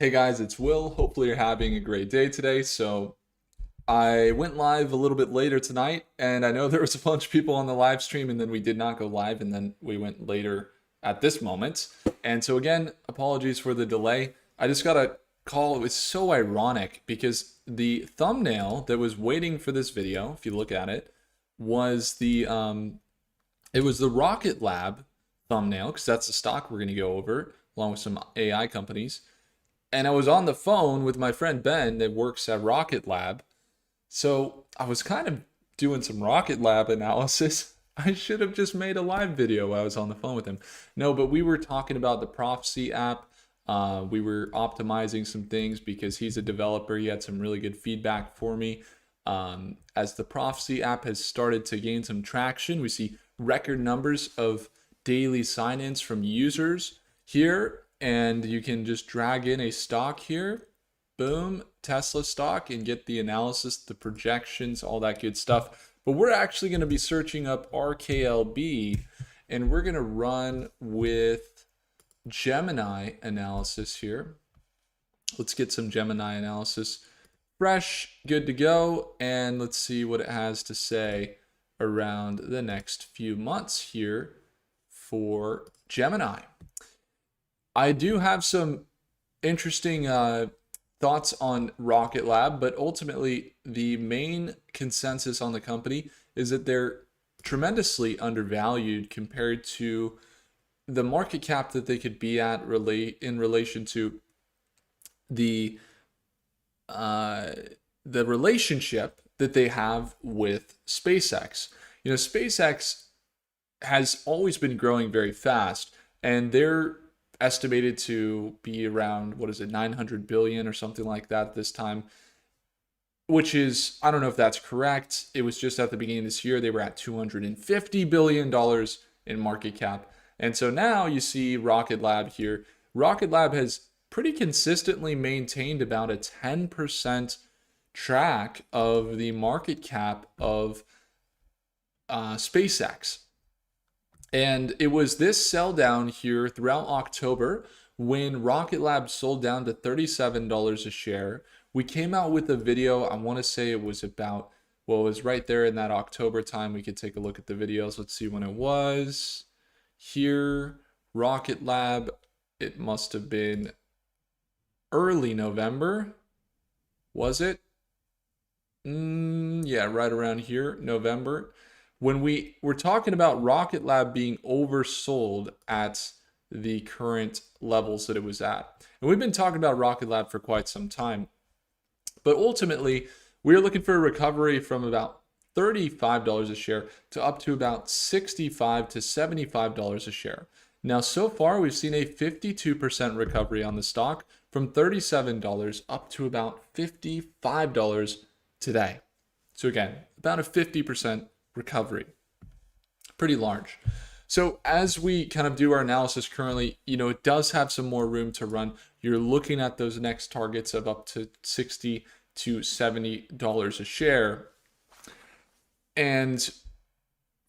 Hey guys, it's Will. Hopefully you're having a great day today. So I went live a little bit later tonight, and I know there was a bunch of people on the live stream, and then we did not go live, and then we went later at this moment. And so again, apologies for the delay. I just got a call. It was so ironic because the thumbnail that was waiting for this video, if you look at it, was the Rocket Lab thumbnail, because that's the stock we're going to go over along with some AI companies. And I was on the phone with my friend Ben that works at Rocket Lab. So I was kind of doing some Rocket Lab analysis. I should have just made a live video while I was on the phone with him. No, but we were talking about the Prophecy app. We were optimizing some things because he's a developer. He had some really good feedback for me. As the Prophecy app has started to gain some traction, we see record numbers of daily sign-ins from users here, and you can just drag in a stock here, boom, Tesla stock, and get the analysis, the projections, all that good stuff. But we're actually going to be searching up RKLB, and we're going to run with Gemini analysis here. Let's get some Gemini analysis fresh, good to go, and let's see what it has to say around the next few months here for Gemini. I do have some interesting thoughts on Rocket Lab, but ultimately the main consensus on the company is that they're tremendously undervalued compared to the market cap that they could be at in relation to the the relationship that they have with SpaceX. You know, SpaceX has always been growing very fast, and they're estimated to be around, what is it, 900 billion or something like that this time, which is, I don't know if that's correct. It was just at the beginning of this year, they were at $250 billion in market cap. And so now you see Rocket Lab here. Rocket Lab has pretty consistently maintained about a 10% track of the market cap of SpaceX. And it was this sell down here throughout October when Rocket Lab sold down to $37 a share. We came out with a video, I want to say it was about, well, it was right there in that October time. We could take a look at the videos. Let's see when it was. Here, Rocket Lab, it must have been early November. Was it? Yeah, right around here, November. When we were talking about Rocket Lab being oversold at the current levels that it was at. And we've been talking about Rocket Lab for quite some time. But ultimately, we're looking for a recovery from about $35 a share to up to about $65 to $75 a share. Now, so far, we've seen a 52% recovery on the stock from $37 up to about $55 today. So again, about a 50% recovery. Pretty large. So as we kind of do our analysis currently, you know, it does have some more room to run. You're looking at those next targets of up to $60 to $70 a share. And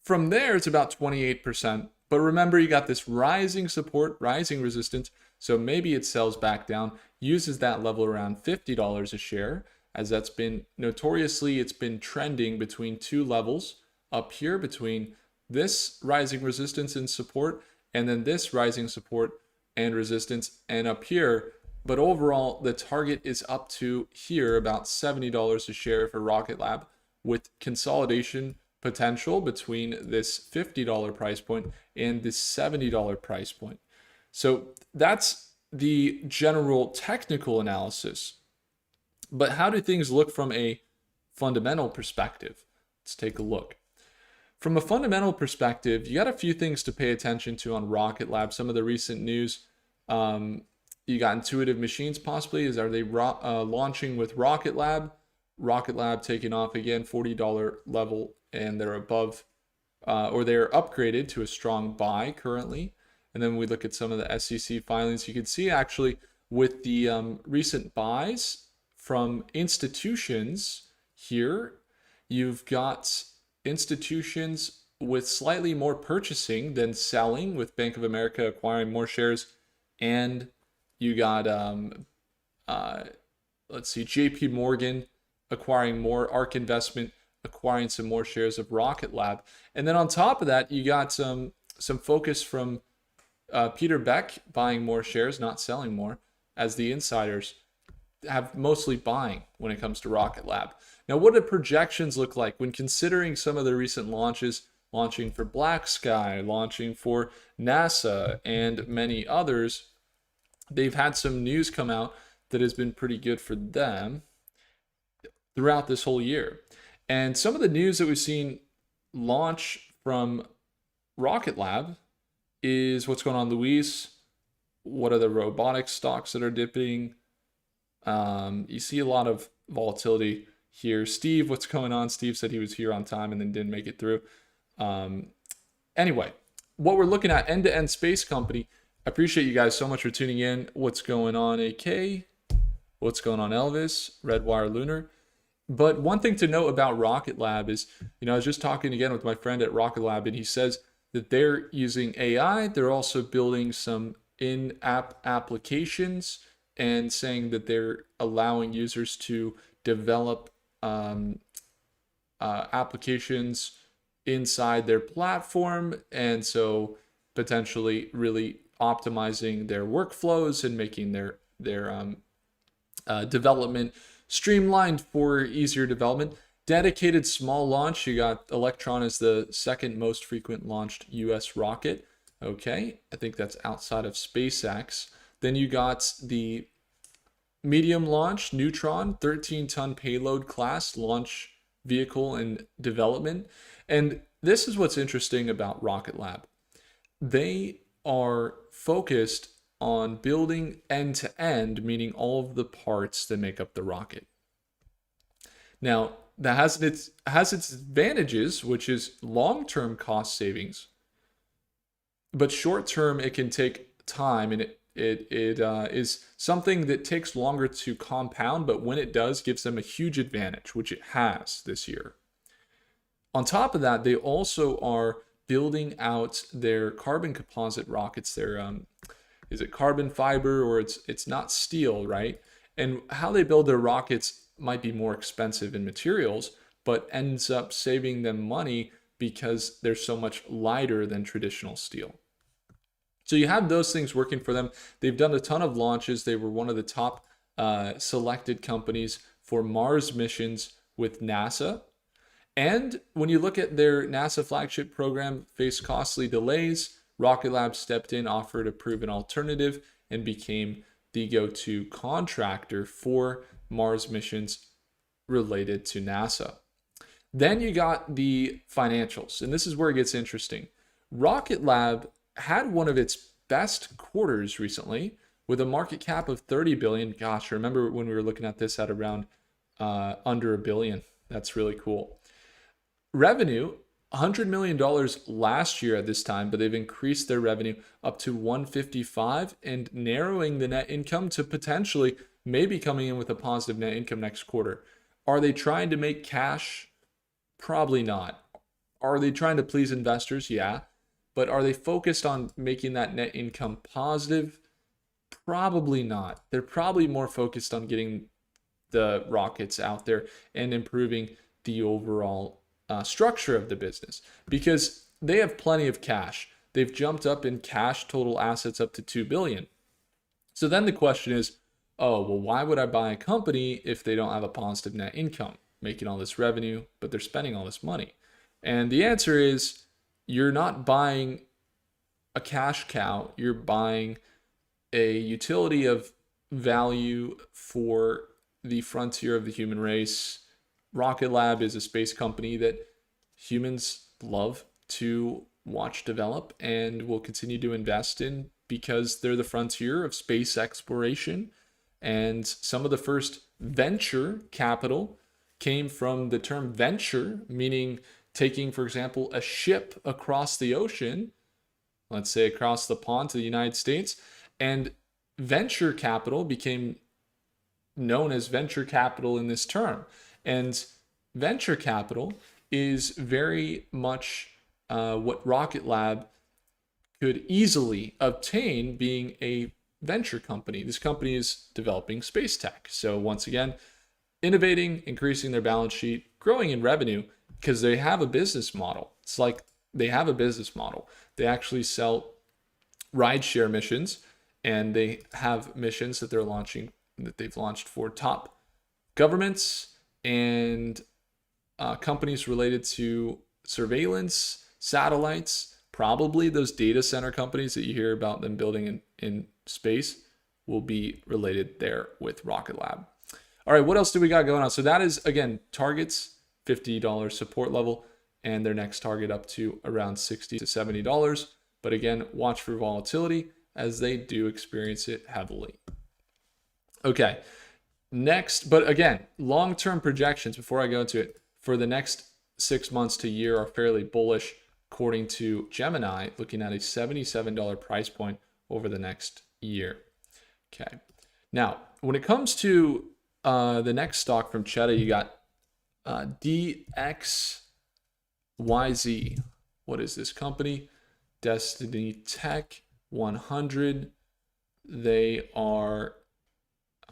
from there, it's about 28%. But remember, you got this rising support, rising resistance. So maybe it sells back down, uses that level around $50 a share, as that's been notoriously, it's been trending between two levels up here, between this rising resistance and support, and then this rising support and resistance, and up here. But overall, the target is up to here, about $70 a share for Rocket Lab, with consolidation potential between this $50 price point and this $70 price point. So that's the general technical analysis. But how do things look from a fundamental perspective? Let's take a look. From a fundamental perspective, you got a few things to pay attention to on Rocket Lab. Some of the recent news, you got Intuitive Machines possibly. Are they launching with Rocket Lab? Rocket Lab taking off again, $40 level, and they're above, or they're upgraded to a strong buy currently. And then we look at some of the SEC filings. You can see actually with the recent buys from institutions here, you've got institutions with slightly more purchasing than selling, with Bank of America acquiring more shares, and you got uh, let's see, JP Morgan acquiring more, ARK Investment acquiring some more shares of Rocket Lab. And then on top of that, you got some focus from Peter Beck buying more shares, not selling more, as the insiders have mostly buying when it comes to Rocket Lab. Now, what do projections look like when considering some of the recent launches, launching for Black Sky, launching for NASA, and many others? They've had some news come out that has been pretty good for them throughout this whole year. And some of the news that we've seen launch from Rocket Lab is what's going on, Luis. What are the robotics stocks that are dipping? You see a lot of volatility here. Steve, what's going on? Steve said he was here on time and then didn't make it through. Anyway, what we're looking at, end-to-end space company. I appreciate you guys so much for tuning in. What's going on, AK? What's going on, Elvis? Redwire Lunar. But one thing to note about Rocket Lab is, I was just talking again with my friend at Rocket Lab, and he says that they're using AI. They're also building some in-app applications and saying that they're allowing users to develop applications inside their platform, and so potentially really optimizing their workflows and making their development streamlined for easier development. Dedicated small launch. You got Electron as the second most frequent launched US rocket. Okay, I think that's outside of SpaceX. Then you got the medium launch, Neutron, 13-ton payload class launch vehicle in development. And this is what's interesting about Rocket Lab. They are focused on building end-to-end, meaning all of the parts that make up the rocket. Now, that has its advantages, which is long-term cost savings. But short-term, it can take time, and it is something that takes longer to compound, but when it does, gives them a huge advantage, which it has this year. On top of that, they also are building out their carbon composite rockets. Their is it carbon fiber, or it's not steel, right? And how they build their rockets might be more expensive in materials, but ends up saving them money because they're so much lighter than traditional steel. So you have those things working for them. They've done a ton of launches. They were one of the top selected companies for Mars missions with NASA. And when you look at their NASA flagship program faced costly delays, Rocket Lab stepped in, offered a proven alternative, and became the go-to contractor for Mars missions related to NASA. Then you got the financials, and this is where it gets interesting. Rocket Lab had one of its best quarters recently with a market cap of 30 billion. Gosh, I remember when we were looking at this at around under $1 billion. That's really cool. Revenue, $100 million last year at this time, but they've increased their revenue up to 155 and narrowing the net income to potentially maybe coming in with a positive net income next quarter. Are they trying to make cash? Probably not. Are they trying to please investors? Yeah. But are they focused on making that net income positive? Probably not. They're probably more focused on getting the rockets out there and improving the overall structure of the business, because they have plenty of cash. They've jumped up in cash total assets up to 2 billion. So then the question is, oh, well, why would I buy a company if they don't have a positive net income, making all this revenue, but they're spending all this money? And the answer is, you're not buying a cash cow. You're buying a utility of value for the frontier of the human race. Rocket Lab is a space company that humans love to watch develop and will continue to invest in because they're the frontier of space exploration. And some of the first venture capital came from the term venture, meaning taking, for example, a ship across the ocean, let's say across the pond to the United States, and venture capital became known as venture capital in this term. And venture capital is very much what Rocket Lab could easily obtain, being a venture company. This company is developing space tech. So once again, innovating, increasing their balance sheet, growing in revenue because they have a business model. It's like they have a business model. They actually sell rideshare missions, and they have missions that they've launched for top governments and companies related to surveillance, satellites, probably those data center companies that you hear about them building in space will be related there with Rocket Lab. All right, what else do we got going on? So that is, again, targets, $50 support level, and their next target up to around $60 to $70. But again, watch for volatility as they do experience it heavily. Okay, next, but again, long-term projections, before I go into it, for the next 6 months to year are fairly bullish, according to Gemini, looking at a $77 price point over the next year. Okay, now, when it comes to the next stock from Cheddar, you got DXYZ. What is this company? Destiny Tech 100. They are,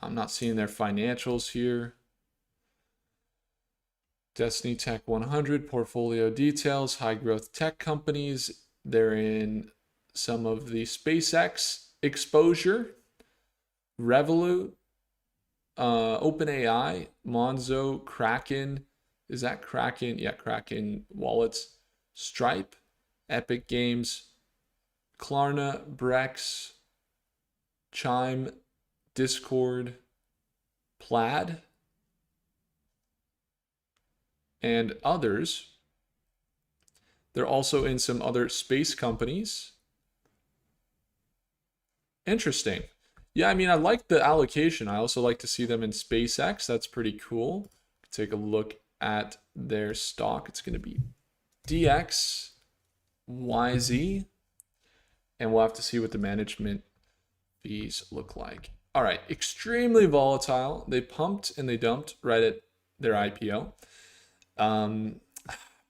I'm not seeing their financials here. Destiny Tech 100, portfolio details, high growth tech companies. They're in some of the SpaceX exposure, Revolut, OpenAI, Monzo, Kraken. Is that Kraken? Yeah, Kraken wallets, Stripe, Epic Games, Klarna, Brex, Chime, Discord, Plaid, and others. They're also in some other space companies. Interesting. Yeah, I mean, I like the allocation. I also like to see them in SpaceX. That's pretty cool. Take a look at their stock. It's going to be DXYZ. And we'll have to see what the management fees look like. All right, extremely volatile. They pumped and they dumped right at their IPO.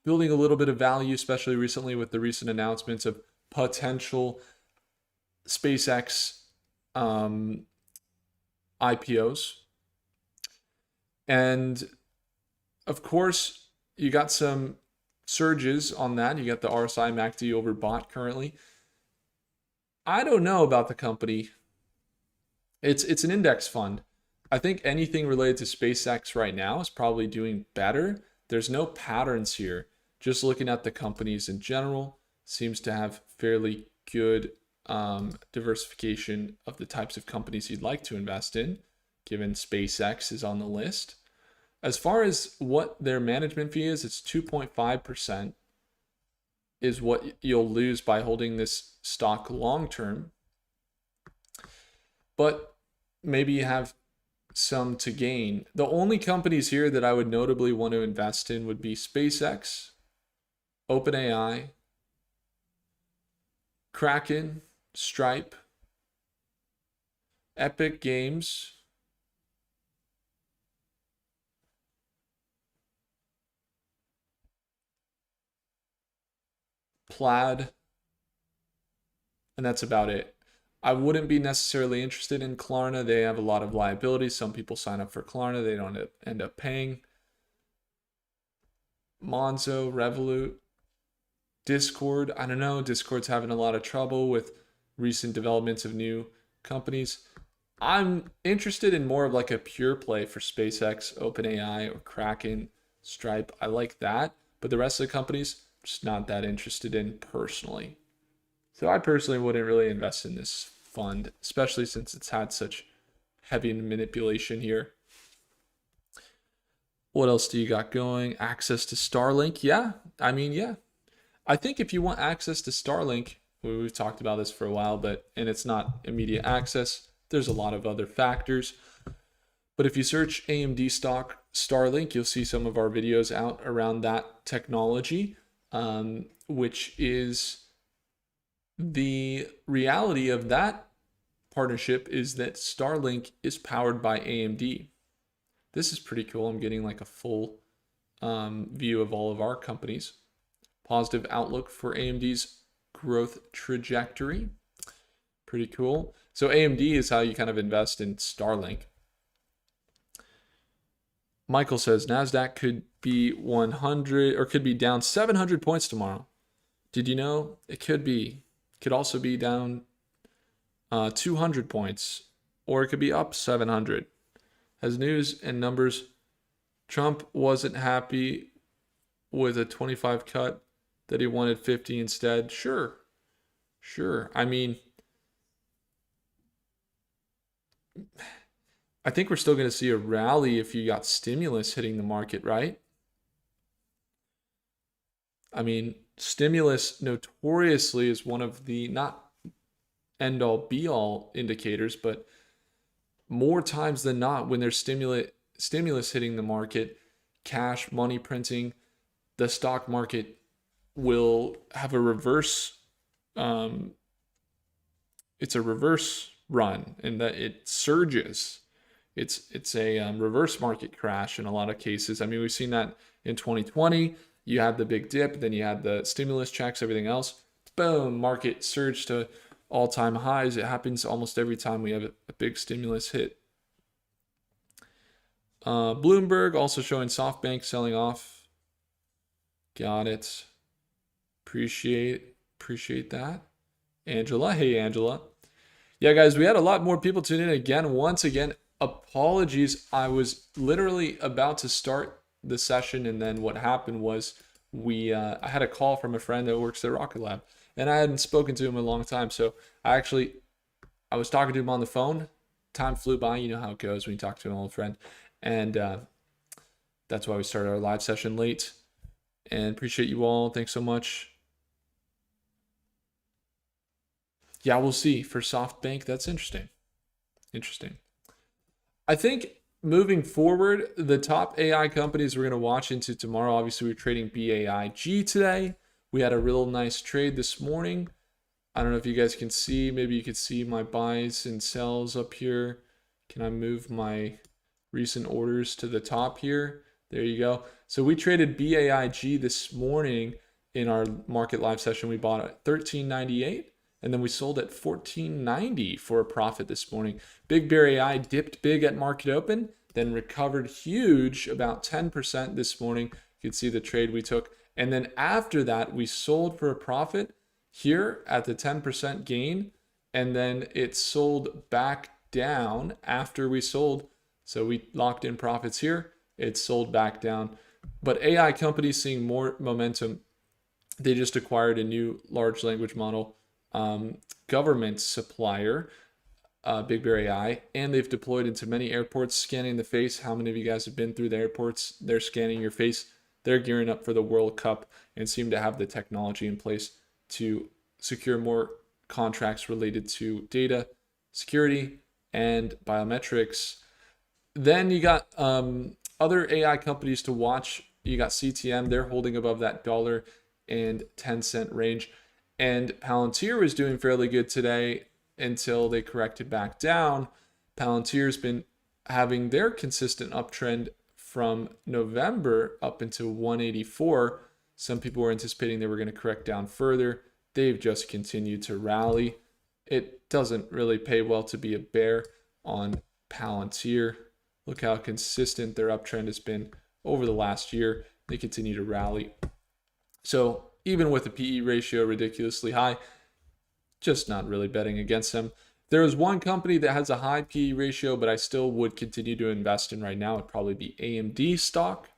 Building a little bit of value, especially recently with the recent announcements of potential SpaceX IPOs. And of course, you got some surges on that. You got the RSI MACD overbought currently. I don't know about the company. It's an index fund. I think anything related to SpaceX right now is probably doing better. There's no patterns here. Just looking at the companies in general, seems to have fairly good diversification of the types of companies you'd like to invest in, given SpaceX is on the list. As far as what their management fee is, it's 2.5% is what you'll lose by holding this stock long term. But maybe you have some to gain. The only companies here that I would notably want to invest in would be SpaceX, OpenAI, Kraken, Stripe, Epic Games, Plaid, and that's about it. I wouldn't be necessarily interested in Klarna. They have a lot of liabilities. Some people sign up for Klarna. They don't end up paying. Monzo, Revolut, Discord. I don't know. Discord's having a lot of trouble with recent developments of new companies. I'm interested in more of like a pure play for SpaceX, OpenAI, or Kraken, Stripe. I like that. But the rest of the companies, just not that interested in personally. So I personally wouldn't really invest in this fund, especially since it's had such heavy manipulation here. What else do you got going? Access to Starlink. Yeah, I mean, yeah. I think if you want access to Starlink, we've talked about this for a while, and it's not immediate access. There's a lot of other factors. But if you search AMD stock Starlink, you'll see some of our videos out around that technology, which is the reality of that partnership is that Starlink is powered by AMD. This is pretty cool. I'm getting like a full view of all of our companies. Positive outlook for AMD's growth trajectory. Pretty cool. So AMD is how you kind of invest in Starlink. Michael says NASDAQ could be 100 or could be down 700 points tomorrow. Did you know? It could be. Could also be down 200 points, or it could be up 700. Has news and numbers. Trump wasn't happy with a 25 cut, that he wanted 50 instead. Sure. I mean, I think we're still going to see a rally if you got stimulus hitting the market, right? I mean, stimulus notoriously is one of the not end all be all indicators, but more times than not, when there's stimulus hitting the market, cash, money printing, the stock market will have a reverse. It's a reverse run in that it surges. It's a reverse market crash in a lot of cases. I mean, we've seen that in 2020. You had the big dip, then you had the stimulus checks, everything else. Boom, market surged to all-time highs. It happens almost every time we have a big stimulus hit. Bloomberg also showing SoftBank selling off. Got it. Appreciate that. Angela, hey Angela. Yeah, guys, we had a lot more people tune in again. Once again, apologies. I was literally about to start the session, and then what happened was I had a call from a friend that works at Rocket Lab, and I hadn't spoken to him in a long time. So I was talking to him on the phone. Time flew by. You know how it goes when you talk to an old friend. And that's why we started our live session late. And appreciate you all. Thanks so much. Yeah, we'll see for SoftBank. That's interesting. I think moving forward, the top AI companies we're going to watch into tomorrow. Obviously, we're trading BAIG today. We had a real nice trade this morning. I don't know if you guys can see. Maybe you could see my buys and sells up here. Can I move my recent orders to the top here? There you go. So we traded BAIG this morning in our market live session. We bought at $13.98, and then we sold at $14.90 for a profit this morning. Big Bear AI dipped big at market open, then recovered huge, about 10% this morning. You can see the trade we took. And then after that, we sold for a profit here at the 10% gain, and then it sold back down after we sold. So we locked in profits here. It sold back down. But AI companies seeing more momentum. They just acquired a new large language model government supplier, Big Bear AI, and they've deployed into many airports, scanning the face. How many of you guys have been through the airports? They're scanning your face. They're gearing up for the World Cup and seem to have the technology in place to secure more contracts related to data security and biometrics. Then you got other AI companies to watch. You got CTM. They're holding above that $1.10 range. And Palantir was doing fairly good today until they corrected back down. Palantir's been having their consistent uptrend from November up into 184. Some people were anticipating they were going to correct down further. They've just continued to rally. It doesn't really pay well to be a bear on Palantir. Look how consistent their uptrend has been over the last year. They continue to rally. So even with the PE ratio ridiculously high, just not really betting against them. There is one company that has a high PE ratio, but I still would continue to invest in right now. It'd probably be AMD stock.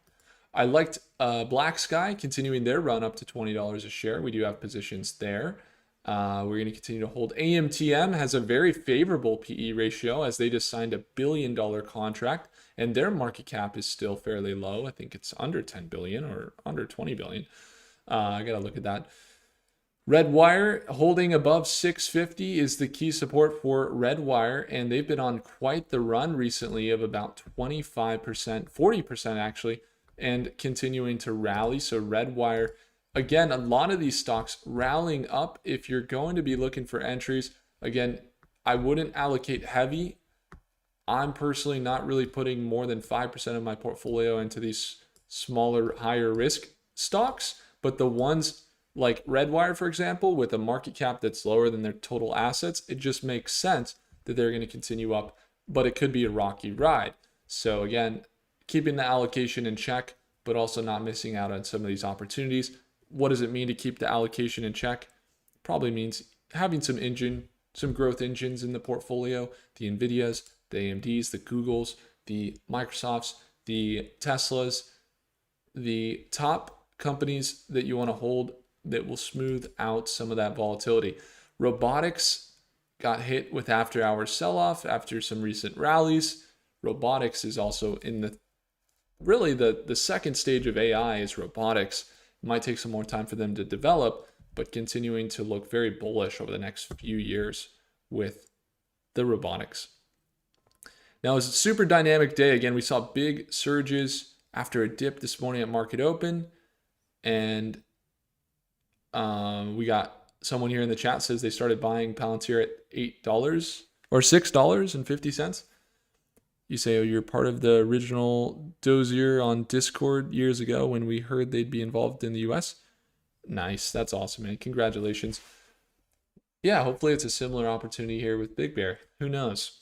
I liked Black Sky continuing their run up to $20 a share. We do have positions there. We're going to continue to hold. AMTM has a very favorable PE ratio as they just signed $1 billion contract, and their market cap is still fairly low. I think it's under 10 billion or under 20 billion. I got to look at that. Redwire holding above 650 is the key support for Redwire, and they've been on quite the run recently of about 25%, 40% actually, and continuing to rally. So Redwire, again, a lot of these stocks rallying up. If you're going to be looking for entries, again, I wouldn't allocate heavy. I'm personally not really putting more than 5% of my portfolio into these smaller, higher risk stocks, but the ones like Redwire, for example, with a market cap that's lower than their total assets, it just makes sense that they're going to continue up, but it could be a rocky ride. So again, keeping the allocation in check, but also not missing out on some of these opportunities. What does it mean to keep the allocation in check? Probably means having some growth engines in the portfolio, the NVIDIAs, the AMDs, the Googles, the Microsofts, the Teslas, the top companies that you want to hold that will smooth out some of that volatility. Robotics got hit with after hours sell-off after some recent rallies. Robotics is also in the second stage of AI is robotics. It might take some more time for them to develop, but continuing to look very bullish over the next few years with the robotics. Now, it's a super dynamic day. Again, we saw big surges after a dip this morning at market open. And we got someone here in the chat says they started buying Palantir at $8 or $6.50. You say, oh, you're part of the original Dozier on Discord years ago when we heard they'd be involved in the US. Nice. That's awesome, man. Congratulations. Yeah, hopefully it's a similar opportunity here with Big Bear. Who knows?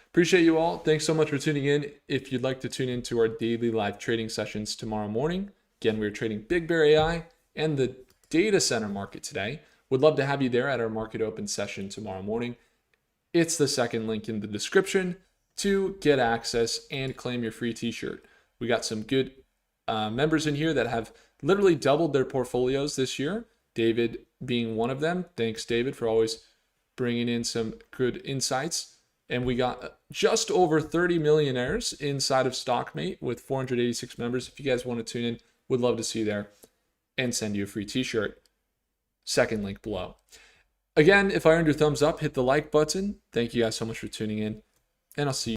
Appreciate you all. Thanks so much for tuning in. If you'd like to tune into our daily live trading sessions tomorrow morning, again, we're trading Big Bear AI and the data center market today. Would love to have you there at our market open session tomorrow morning. It's the second link in the description to get access and claim your free t-shirt. We got some good members in here that have literally doubled their portfolios this year. David being one of them. Thanks, David, for always bringing in some good insights. And we got just over 30 millionaires inside of Stockmate with 486 members. If you guys want to tune in, would love to see you there and send you a free t-shirt. Second link below. Again, if I earned your thumbs up, hit the like button. Thank you guys so much for tuning in, and I'll see you.